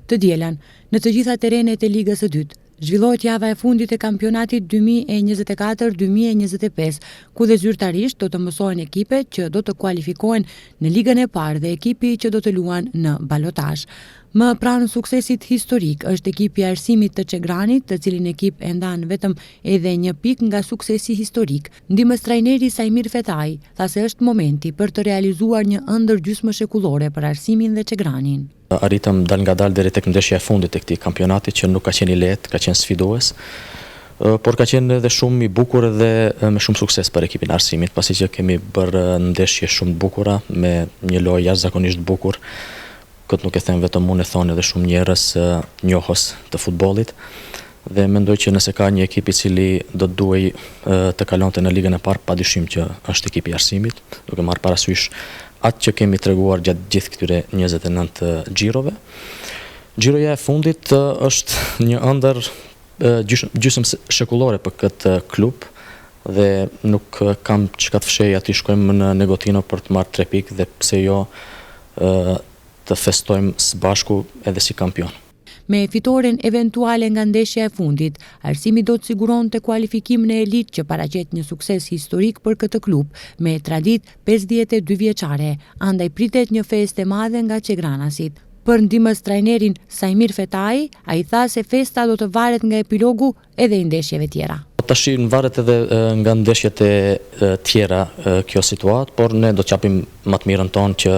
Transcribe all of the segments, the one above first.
Të dielën, në të gjitha terenet e Ligës së Dytë, zhvillohet java e fundit e kampionatit 2024-2025, ku dhe zyrtarisht do të mësohen ekipet që do të kualifikohen në Ligën e parë dhe ekipi që do të luan në balotazh. Më pranë suksesit historik është ekipi i Arsimit të Çegranit, të cilin ekip e ndan vetëm edhe 1 pikë nga suksesi historik. Ndihmës trajneri Sajmir Fetaj tha se është momenti për të realizuar një ëndër gjysmëshekullore për Arsimin dhe Çegranin. Arritëm dal nga dal deri tek ndeshja e fundit e këtij kampionati që nuk ka qenë i lehtë, ka qenë sfidues, por ka qenë edhe shumë i bukur dhe me shumë sukses për ekipin e Arsimit, pasi që kemi bërë ndeshje shumë të bukura me një lojë jashtëzakonisht bukur. Këtë nuk e them vetëm unë, e thonë edhe shumë njerëz njohës të futbollit, dhe mendoj që nëse ka një ekip i cili do të duhej të kalonte në Ligën e parë, padyshim që është ekipi i Arsimit, duke marrë parasysh atë që kemi treguar gjatë gjithë këtyre 29 xhirove. Xhiroja e fundit është një ëndër gjysmëshekullore për këtë klub dhe nuk kam çka të fshej aty shkojmë në Negotino për të marrë 3 pikë dhe pse jo të festojmë së bashku edhe si kampion. Me fitoren eventuale nga ndeshja e fundit, Arsimi do të siguronte kualifikimin në elitë që paraqet një sukses historik për këtë klub me traditë 52 vjeçare, andaj pritet një festë e madhe nga çegranasit. Për ndihmës trajnerin Sajmir Fetaj, ai tha se festa do të varet nga epilogu edhe i ndeshjeve tjera. Tash varet edhe nga ndeshjet e tjera kjo situatë, por ne do të qapim më të mirën tonë që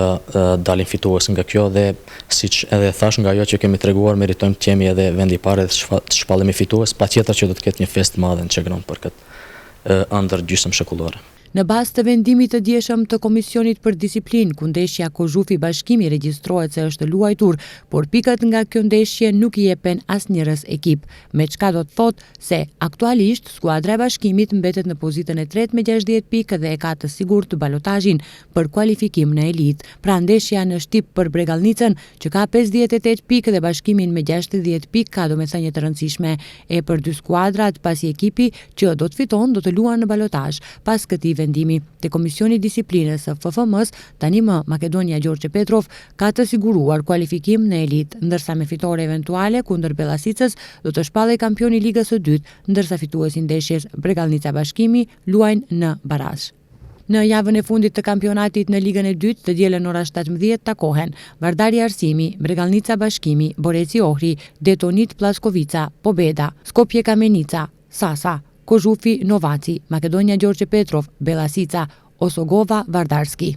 dalim fitues nga kjo dhe siç edhe thash, nga ajo që kemi treguar meritojmë të jemi edhe vendi i parë dhe të shpallemi fitues, patjetër që do të ketë një festë të madhe në Çegran për këtë ëndër gjysmëshekullore. Në bazë të vendimit të dieshëm të Komisionit për Disiplinë, ku ndeshja Kozhufi Bashkimi regjistrohet se është luajtur, por pikat nga kjo ndeshje nuk i jepen asnjërës ekip, me çka do të thotë se aktualisht skuadra e Bashkimit mbetet në pozitën e 3 me 60 pikë dhe e ka të sigurt balotazhin për kualifikim në elitë. Pra ndeshja në shtip për Bregalnicën, që ka 58 pikë dhe Bashkimin me 60 pikë, ka domethënie të rëndësishme e për dy skuadrat, pasi ekipi që do të fiton do të luajë në balotazh. Pas këtij vendimi te Komisioni i Disiplinës së FFM-s, tani më Makedonia Gjorgje Petrov ka të siguruar kualifikim në elitë, ndërsa me fitore eventuale kundër Bellasicës do të shpallej kampioni i Ligës së Dytë, ndërsa fituesi i ndeshjes Bregalnica Bashkimi luajnë në barazh. Në javën e fundit të kampionatit në Ligën e Dytë, të dielën ora 17 takohen Vardari Arsimi, Bregalnica Bashkimi, Boreci Ohri, Detonit Plaskovica, Pobeda, Skopje Kamenica, Sasa, Kozhufi Novaci, Makedonia Gjorgje Petrov, Bellasica, Osogova Vardarski.